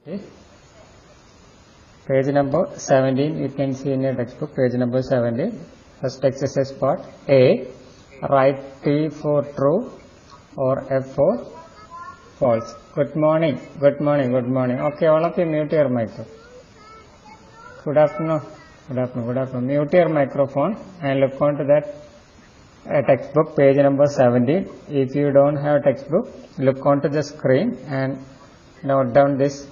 Okay. Page number 17, you can see in your textbook, page number 17. First exercise part A. Write T for true or F for false. Good morning. Good morning. Good morning. Okay, all of you mute your microphone. Good afternoon. Good afternoon. Good afternoon. Mute your microphone and look onto that textbook, page number 17. If you don't have textbook, look onto the screen and note down this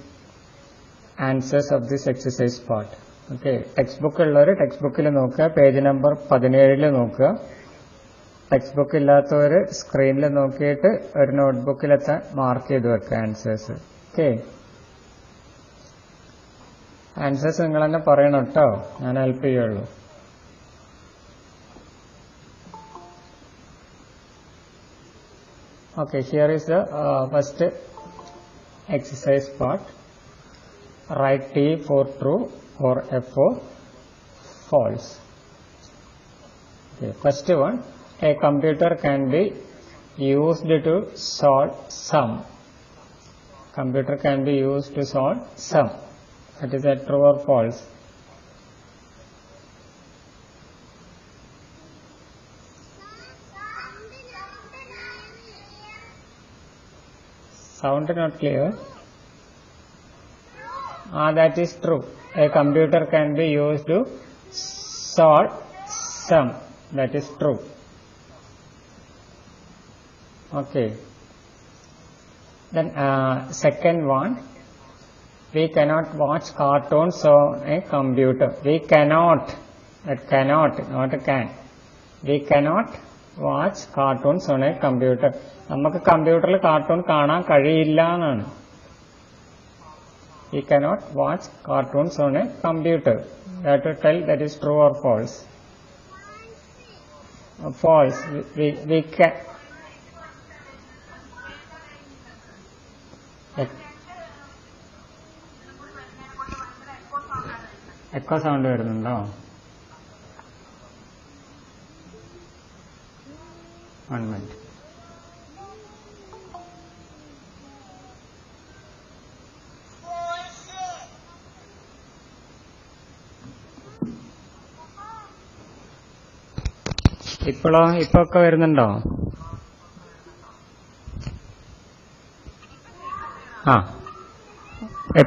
answers of this exercise part. Okay, textbook ഉള്ളവർ text നോക്കുക, page number 17 നോക്കുക. Text book ഇല്ലാത്തവർ സ്ക്രീനിൽ നോക്കിയിട്ട് ഒരു നോട്ട്ബുക്കിലെത്താൻ mark ചെയ്ത് വെക്കുക answers. Okay, answers നിങ്ങൾ തന്നെ പറയണം കേട്ടോ, ഞാൻ ഹെൽപ്പ് ചെയ്യുള്ളൂ. Okay, here is the first exercise part. Write T for true or F for false. Okay, first one, a computer can be used to solve sum. Computer can be used to solve sum. That is that true or false? Sound not clear? That is true. A computer can be used to solve sum. That is true. Okay. Then second one, we cannot watch cartoons on a computer. We cannot, that cannot, not can. We cannot watch cartoons on a computer. നമുക്ക് കമ്പ്യൂട്ടറിൽ cartoon കാണാൻ കഴിയില്ല എന്നാണ്. We cannot watch cartoons on a computer. That to tell that is true or false. False. We can. Echo sound വരുന്നുണ്ടോ? 1 minute. ഇപ്പോഴോ? ഇപ്പൊ ഒക്കെ വരുന്നുണ്ടോ?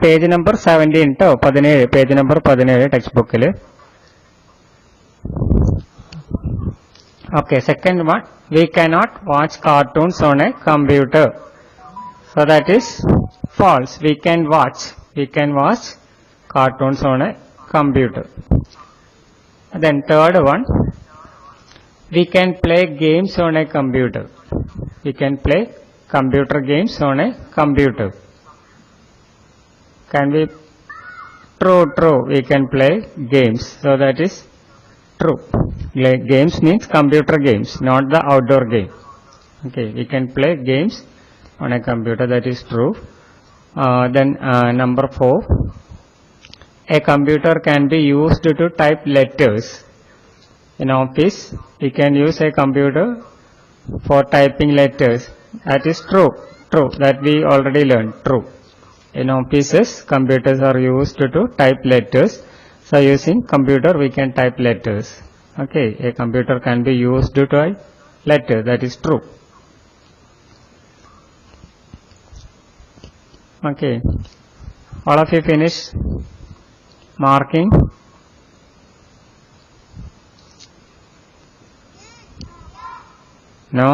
പേജ് നമ്പർ 17 കേട്ടോ, 17, പേജ് നമ്പർ 17 ടെക്സ്റ്റ് ബുക്കിൽ. Okay, second one, we cannot watch cartoons on a computer. So that is false. We can watch cartoons on a computer. Then third one, we can play games on a computer. We can play computer games on a computer. Can we? True. We can play games. So that is true. Games means computer games, not the outdoor game. Okay, we can play games on a computer. That is true. Then number 4, a computer can be used to type letters. In office, we can use a computer for typing letters. That is true. That we already learned. True. In offices, computers are used to type letters. So using computer, we can type letters. Okay, a computer can be used to type letters. That is true. Okay, all of you finish marking. No?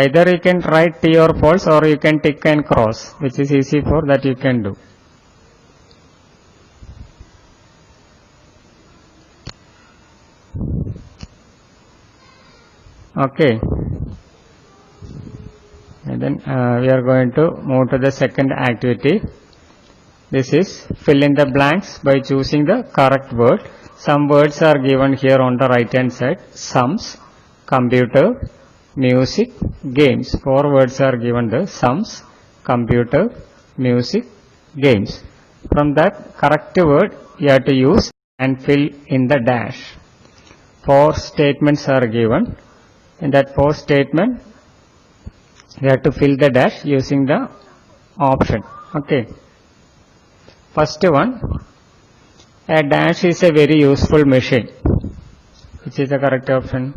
Either you can write T or false, or you can tick and cross, which is easy for that you can do. Okay. And then we are going to move to the second activity. This is fill in the blanks by choosing the correct word. Some words are given here on the right hand side. Sums, computer, music, games. 4 words are given there. Sums, computer, music, games. From that correct word you have to use and fill in the dash. 4 statements are given. In that 4 statement, You have to fill the dash using the option. Okay. First one, a dash is a very useful machine. Which is the correct option?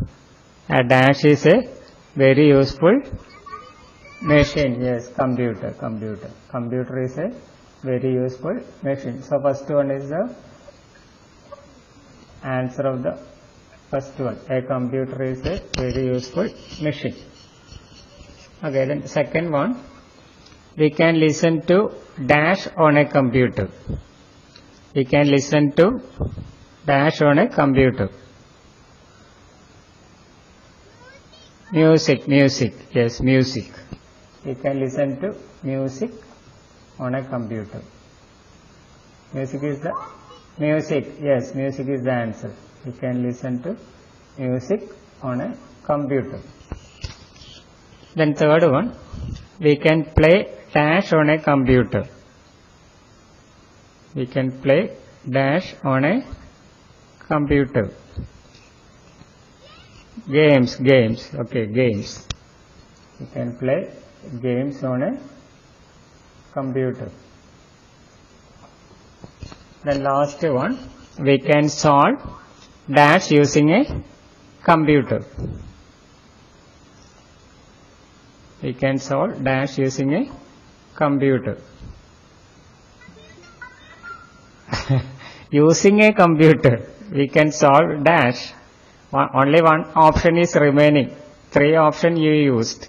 A dash is a very useful machine. Yes, computer. Computer is a very useful machine. So first one is the answer of the first one. A computer is a very useful machine. Okay, then second one, we can listen to dash on a computer. We can listen to dash on a computer. Music. Yes, music. We can listen to music on a computer. Music. Yes, music is the answer. We can listen to music on a computer. Then third one, we can play dash on a computer. We can play dash on a computer. Games. Okay, games. We can play games on a computer. Then last one, we can solve dash using a computer. We can solve dash using a computer. Using a computer, we can solve dash. Only one option is remaining. 3 options you used.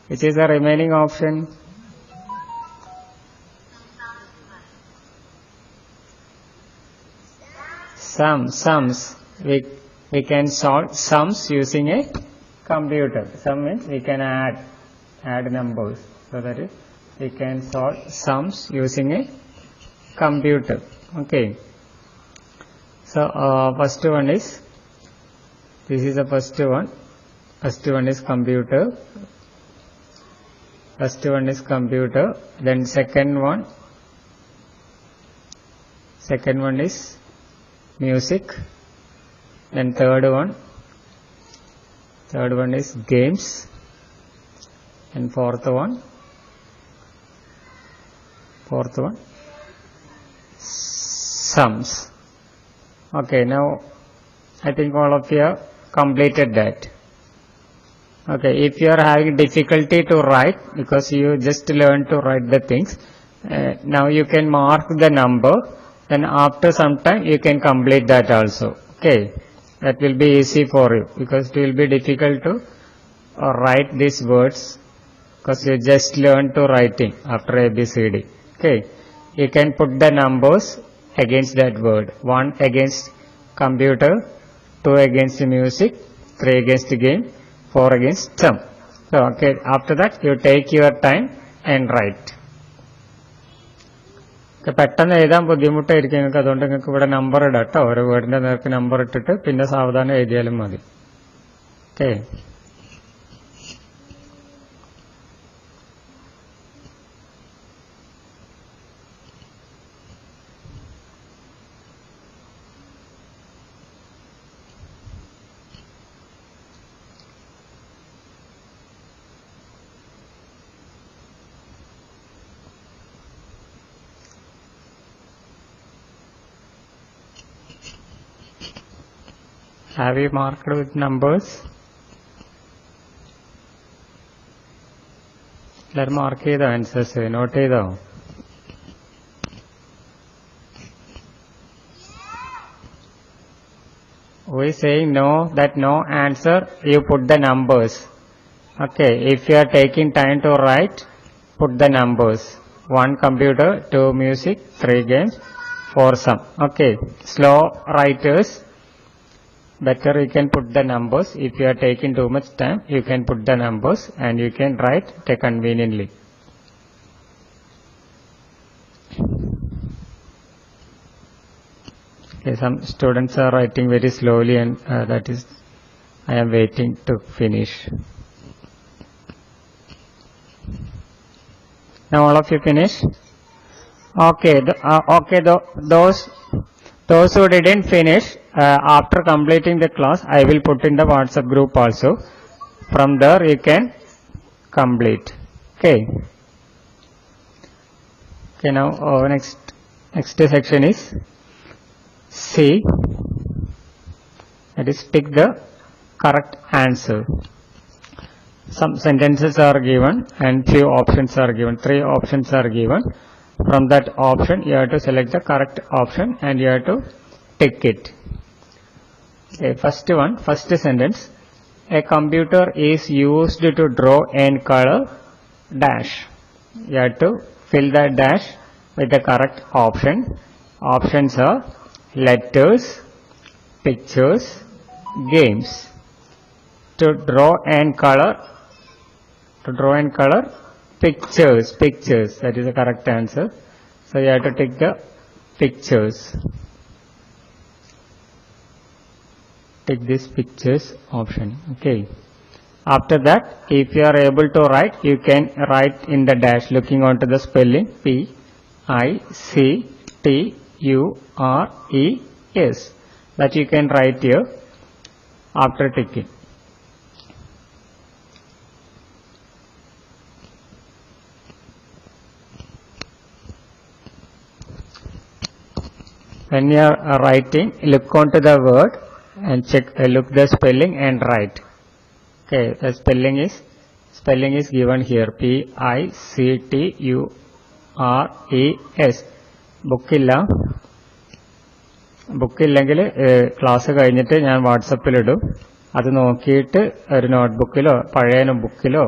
Which is the remaining option? Sums. We can solve sums using a computer. Sum means we can add numbers. So that is, we can solve sums using a computer. Okay. So first one is, this is the first one. First one is computer. Then second one is music. Then third one is games. And fourth one sums. Okay, now I think all of you have completed that. Okay, if you are having difficulty to write because you just learned to write the things, now you can mark the number, then after some time you can complete that also. Okay, that will be easy for you because it will be difficult to write these words because you just learned to writing after ABCD. Okay, you can put the numbers against that word. 1 against computer, 2 against music, 3 against game, 4 against sum. So okay, after that you take your time and write. പെട്ടെന്ന് എഴുതാൻ ബുദ്ധിമുട്ടായിരിക്കും നിങ്ങൾക്ക്, അതുകൊണ്ട് നിങ്ങൾക്ക് ഇവിടെ number ഇടാം കേട്ടോ. ഓരോ വേർഡിന്റെ നേർക്ക് നമ്പർ ഇട്ടിട്ട് പിന്നെ സാവധാനം എഴുതിയാലും മതി. Okay. Have you marked with numbers? എല്ലാവരും മാർക്ക് ചെയ്തോ? ആൻസേഴ്സ് നോട്ട് ചെയ്തോ? Who is saying no? That no answer, you put the numbers. Okay, if you are taking time to write, put the numbers. 1 computer, 2 music, 3 games, 4 sum. Okay, slow writers, better you can put the numbers. If you are taking too much time, you can put the numbers and you can write conveniently. Okay, some students are writing very slowly and that is I am waiting to finish. Now all of you finish? Okay, those who didn't finish, after completing the class, I will put in the WhatsApp group also. From there you can complete. Okay. Okay, now next section is C. That is pick the correct answer. Some sentences are given and few options are given. 3 options are given. From that option you have to select the correct option and you have to tick it. Okay, first sentence. A computer is used to draw and color dash. You have to fill that dash with the correct option. Options are letters, pictures, games. To draw and color pictures. That is the correct answer. So you have to take the pictures. Take this pictures option. Okay. After that, if you are able to write, you can write in the dash looking onto the spelling PICTURES. That you can write here after ticking. When you are writing, look onto the word and look the spelling and write. Okay, the spelling is given here PICTURES. ബുക്കില്ലെങ്കിൽ class കഴിഞ്ഞിട്ട് ഞാൻ വാട്സപ്പിലിടും. അത് നോക്കിയിട്ട് ഒരു നോട്ട്ബുക്കിലോ പഴയ ബുക്കിലോ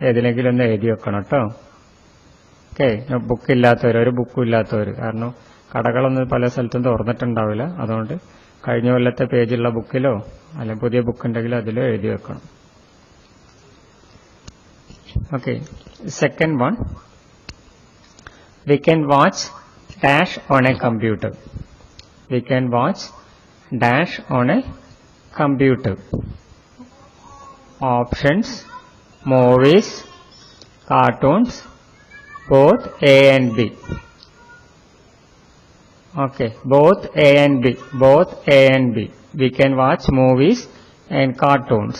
ഏതിലെങ്കിലും ഒന്ന് എഴുതി വെക്കണം കേട്ടോ. ഓക്കെ, ബുക്കില്ലാത്തവർ, ഒരു ബുക്കും ഇല്ലാത്തവർ, കാരണം കടകളൊന്നും പല സ്ഥലത്തും തുറന്നിട്ടുണ്ടാവില്ല. അതുകൊണ്ട് കഴിഞ്ഞ കൊല്ലത്തെ പേജുള്ള ബുക്കിലോ അല്ലെങ്കിൽ പുതിയ ബുക്ക് ഉണ്ടെങ്കിലോ അതിലോ എഴുതി വെക്കണം. Okay, second one. We can watch dash on a computer. We can watch dash on a computer. Options: movies, cartoons, both A and B. Okay, both A and B. We can watch movies and cartoons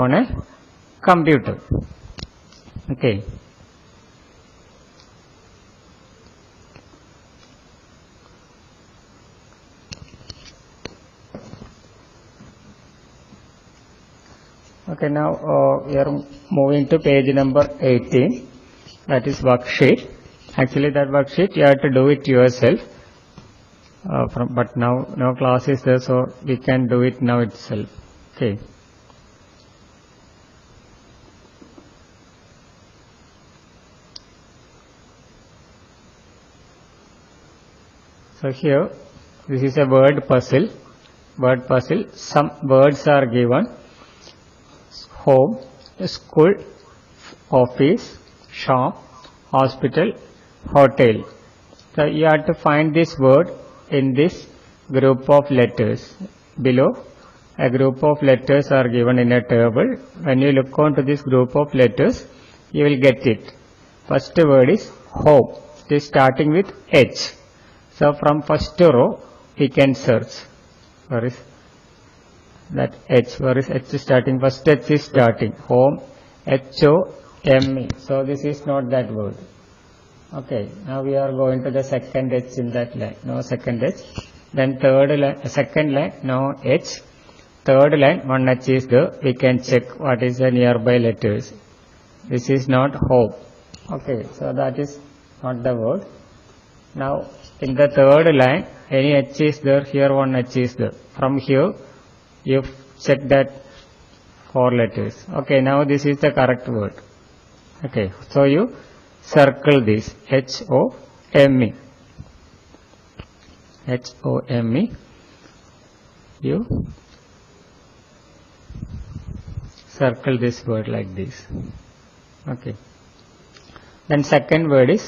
on a computer. Okay. Okay, now we are moving to page number 18. That is worksheet. Actually, that worksheet you have to do it yourself. But now no class is there, so we can do it now itself. Okay. So here, this is a word puzzle. Some words are given: home, school, office, shop, hospital, hotel. So you have to find this word in this group of letters. Below, a group of letters are given in a table. When you look onto this group of letters, you will get it. First word is home. It is starting with H. So from first row, we can search. Where is that H? Where is H starting? First H is starting. Home, HOME. So this is not that word. Okay, now we are going to the second H in that line. No second H. Then third line, second line, no H. Third line, one H is there. We can check what is the nearby letters. This is not home. Okay, so that is not the word. Now in the third line, any H is there, here one H is there. From here, you check that 4 letters. Okay, now this is the correct word. Okay, so you circle this HOME. HOME. You circle this word like this. Okay. Then second word is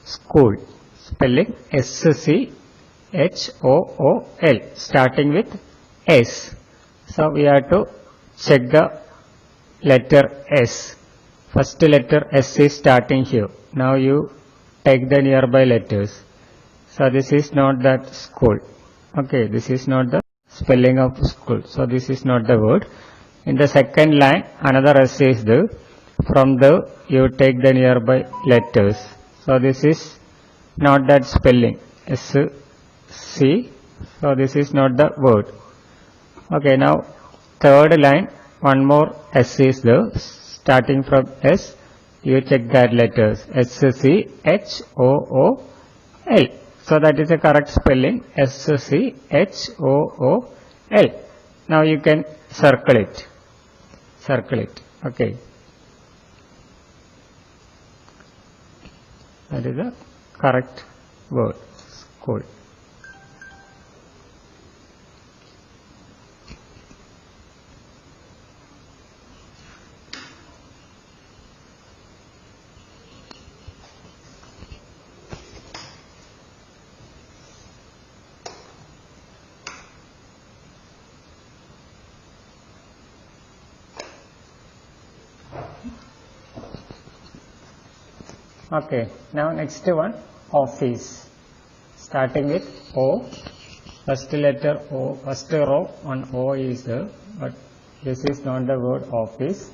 school. Spelling SCHOOL. Starting with S. So we have to check the letter S. First letter S is starting here. Now you take the nearby letters. So this is not that school. Okay, this is not the spelling of school. So this is not the word. In the second line, another S is there. from the you take the nearby letters. So this is not that spelling S C. So this is not the word. Okay, now third line, one more S is there. Starting from S, you check that letters S C H O O L. So that is a correct spelling S C H O O L. Now you can circle it. Circle it. Okay. That is the correct word. School. Okay, now next one, office. Starting with O, first letter O, first row on O is there, but this is not the word office.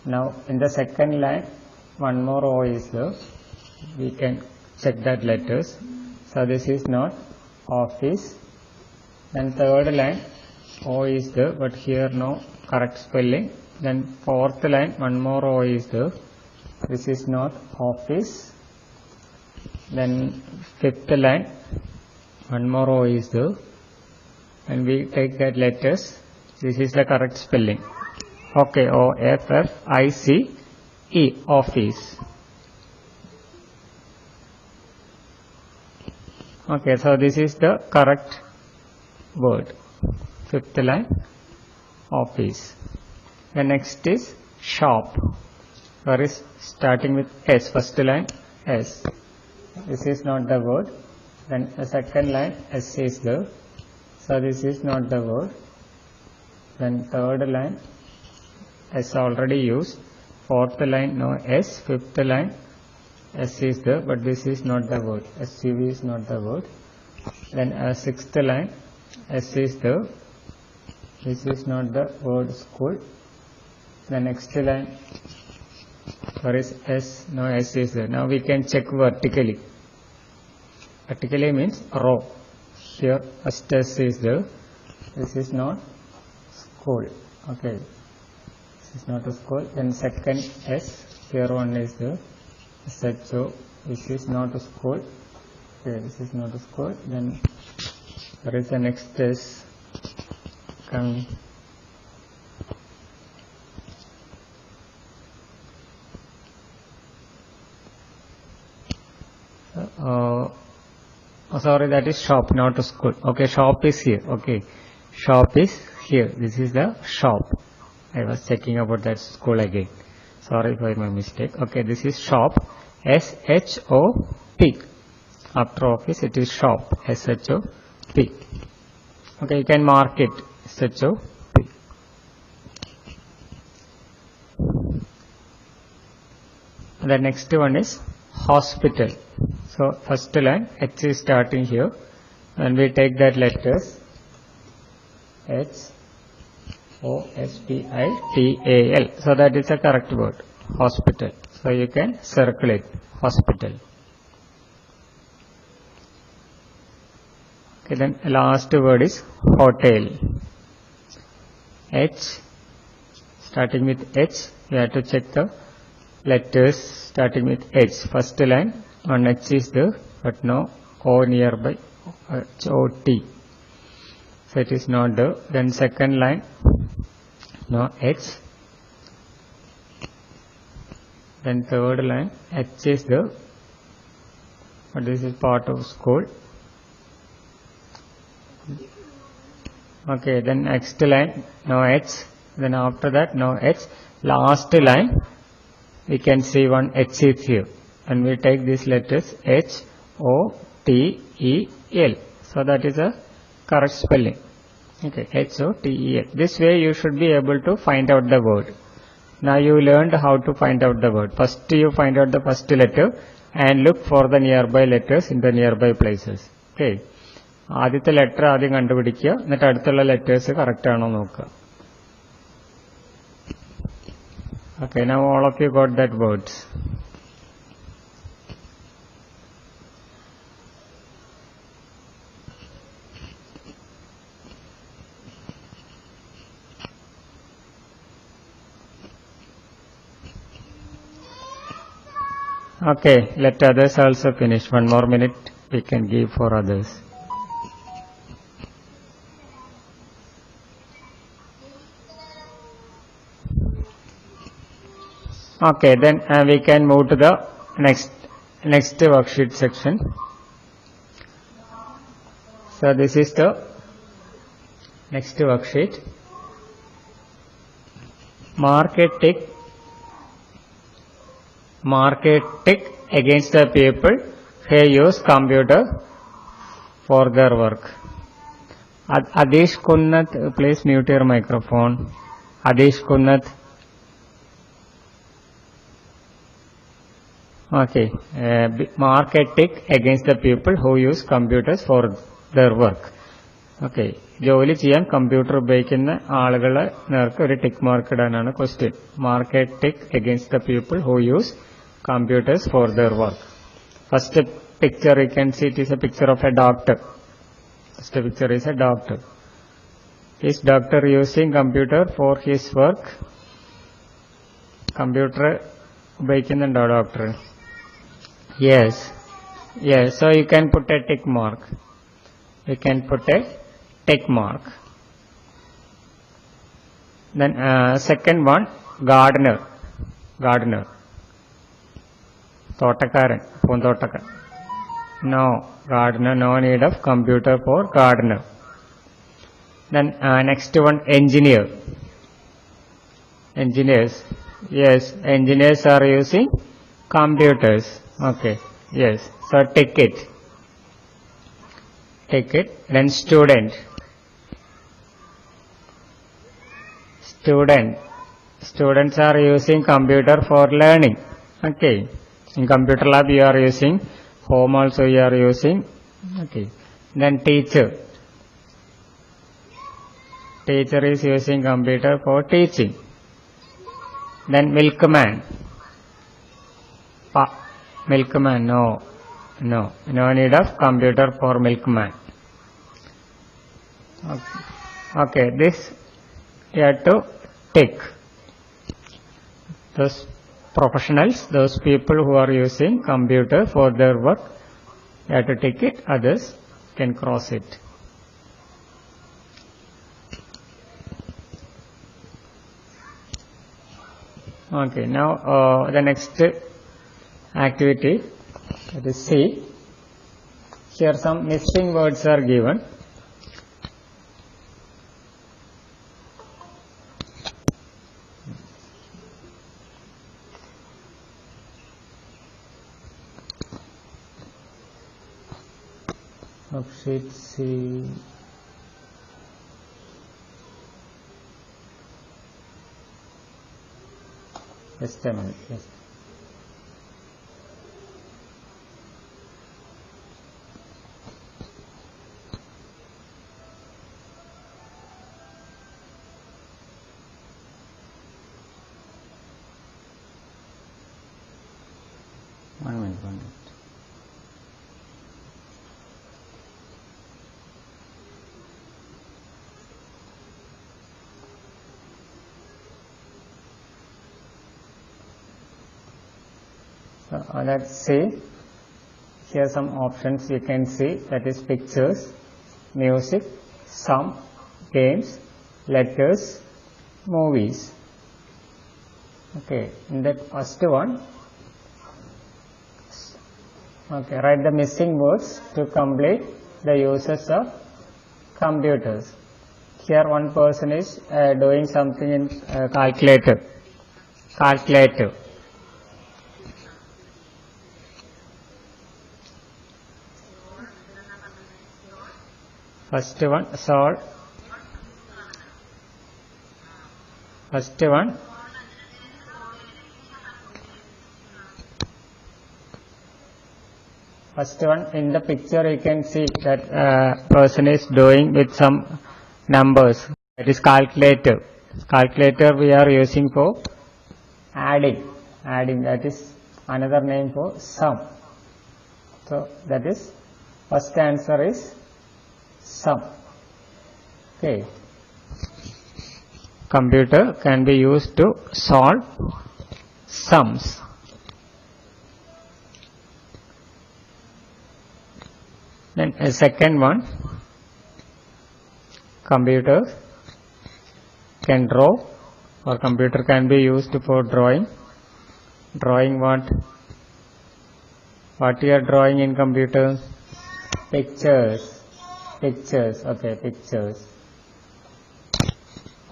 Now in the second line, one more O is there. We can check that letters. So this is not office. Then third line, O is there, but here no correct spelling. Then fourth line, one more O is there. This is not office. Then fifth line, one more O is there. And we take that letters. This is the correct spelling. Okay, O F F I C E, office. Okay, so this is the correct word. Fifth line, office. The next is shop. Where is starting with S, first line S. This is not the word. Then the second line S is there. So this is not the word. Then third line S already used. Fourth line no S. Fifth line S is there, but this is not the word. SUV is not the word. Then sixth line S is there. This is not the word school. The next line, where is S? No S is there. Now we can check vertically. Vertically means row. Here first S is there. This is not school. Okay. This is not a school. Then second S. Here one is there. SHO. This is not a school. Okay. This is not a school. Then where is the next S? Coming. Sorry, that is shop, not a school. Okay, shop is here. Okay, shop is here. This is the shop. I was checking about that school again. Sorry for my mistake. Okay, this is shop. S-H-O-P. After office, it is shop. S-H-O-P. Okay, you can mark it. S-H-O-P. The next one is hospital. So first line H is starting here, and we take that letters H-O-S-P-I-T-A-L. So that is a correct word, hospital. So you can circle it, hospital. Okay, then last word is hotel. H, starting with H, we have to check the letters starting with H. First line on H is there, but no O nearby, H-O-T. So it is not there. Then second line, no H. Then third line, H is there, but this is part of school. Okay, then next line, no H. Then after that, no H. Last line, we can see one H is here. And we take these letters H-O-T-E-L. So that is a correct spelling. Okay, H-O-T-E-L. This way you should be able to find out the word. Now you learned how to find out the word. First you find out the first letter and look for the nearby letters in the nearby places. Okay. ആദ്യത്തെ letter ആദ്യം കണ്ടുപിടിക്കുക, എന്നിട്ട് അടുത്തുള്ള letters correct ആണോ നോക്കുക. Okay, now all of you got that words. Okay, let others also finish. 1 more minute we can give for others. Okay, then we can move to the next worksheet section. So this is the next worksheet. Mark a tick against the people who use computer for their work. Adish Kunnath, please mute your microphone. Adish Kunnath. Okay, mark a tick against the people who use computers for their work. Okay, ജോലി ചെയ്യാൻ computer ഉപയോഗിക്കുന്ന ആളുകളെ നേർക്ക് ഒരു tick mark ഇടാനാണ് question. Mark a tick against the people who use computers for their work. First picture you can see, it is a picture of a doctor. First picture is a doctor. Is doctor using computer for his work? Computer ഉപയോഗിക്കുന്നുണ്ടോ doctor? Yes. So you can put a tick mark. You can put a tick mark. Then second one, gardener. തോട്ടക്കാരൻ, പൂന്തോട്ടക്കാരൻ. No, gardener, no need of computer for gardener. Then next one, engineers. Yes, engineers are using computers. Okay, yes, so take it. Then students are using computer for learning. Okay, in computer lab you are using, home also you are using. Okay, then teacher is using computer for teaching. Then milkman, no need of computer for milkman. Okay, this you have to tick. Those professionals, those people who are using computer for their work, you have to tick it, others can cross it. Okay, now the next activity, that is C. Here some missing words are given. Worksheet C. Just a minute. Yes. One minute. Let's see. Here some options you can see, that is pictures, music, sum, games, letters, movies. Okay, in that first one, okay, write the missing words to complete the uses of computers. Here one person is doing something in calculator. First one, solve. First one, in the picture you can see that person is doing with some numbers. That is calculator. Calculator we are using for adding, that is another name for sum. So that is first answer is sum. Okay. Computer can be used to solve sums. Then a second one, computer can draw, or computer can be used for drawing. Drawing what? What you are drawing in computer? Pictures. Okay, pictures.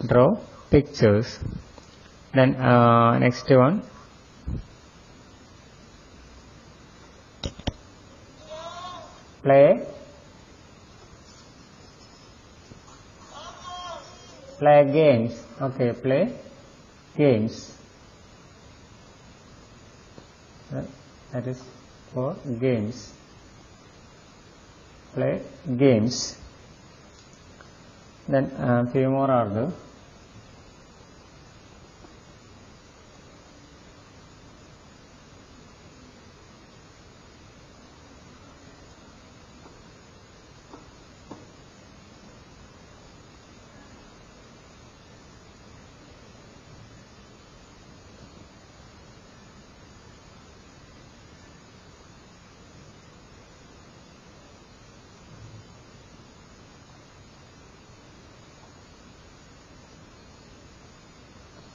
Draw pictures. Then next one, play games. Okay, play games. That is for games. Play games. Then few more are there.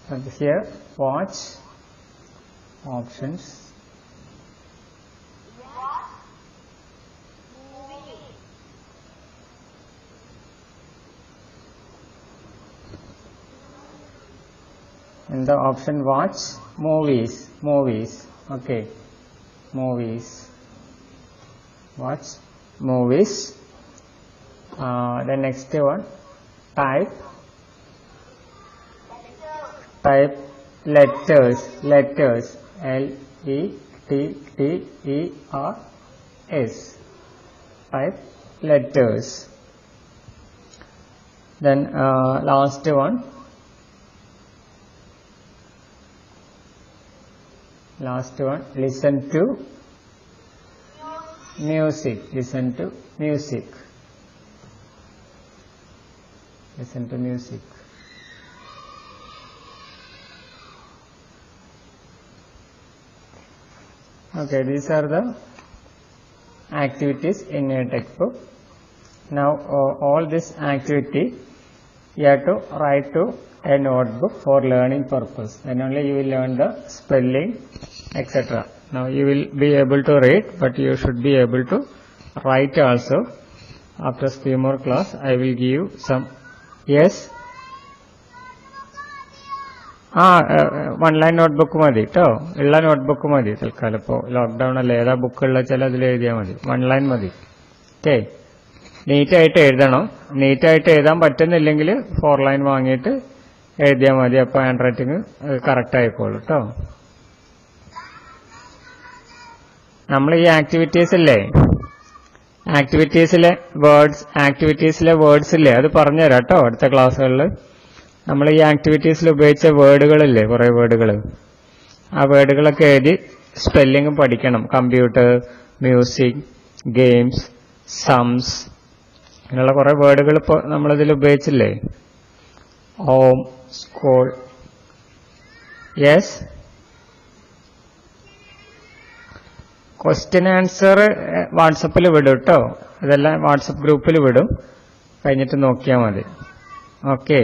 And here watch options. In the option watch movies. Okay, movies. Watch movies. The next one, type letters. Letters. Type letters. Then last one, listen to music. Okay, these are the activities in a textbook. Now all this activity you have to write to a notebook for learning purpose. Then only you will learn the spelling, etc. Now you will be able to read, but you should be able to write also. After few more class, I will give you some. Yes. One line notebook മതി കേട്ടോ. ഉള്ള notebook മതി തൽക്കാലം. ഇപ്പോൾ lockdown അല്ലേ, ഏതാ ബുക്കുള്ള വെച്ചാൽ അതിൽ എഴുതിയാൽ മതി. 1 line മതി. ഓക്കെ, നീറ്റായിട്ട് എഴുതണം. നീറ്റായിട്ട് എഴുതാൻ പറ്റുന്നില്ലെങ്കിൽ 4 line വാങ്ങിയിട്ട് എഴുതിയാൽ മതി. അപ്പോൾ ഹാൻഡ് റൈറ്റിംഗ് കറക്റ്റ് ആയിക്കോളൂ കേട്ടോ. നമ്മൾ ഈ ആക്ടിവിറ്റീസ് ഇല്ലേ, ആക്ടിവിറ്റീസിലെ വേർഡ്സ് ഇല്ലേ, അത് പറഞ്ഞുതരാം കേട്ടോ അടുത്ത ക്ലാസ്സുകളിൽ. നമ്മൾ ഈ ആക്ടിവിറ്റീസിൽ ഉപയോഗിച്ച വേർഡുകളില്ലേ, കുറേ വേർഡുകൾ, ആ വേർഡുകളൊക്കെ എഴുതി സ്പെല്ലിംഗ് പഠിക്കണം. കമ്പ്യൂട്ടർ, മ്യൂസിക്, ഗെയിംസ്, സംസ്, അങ്ങനെയുള്ള കുറേ വേർഡുകൾ ഇപ്പോൾ നമ്മളിതിൽ ഉപയോഗിച്ചില്ലേ. Home, school. Yes, question answer വാട്സപ്പിൽ വിടും കേട്ടോ. ഇതെല്ലാം വാട്സപ്പ് ഗ്രൂപ്പിൽ വിടും, കഴിഞ്ഞിട്ട് നോക്കിയാൽ മതി. ഓക്കെ.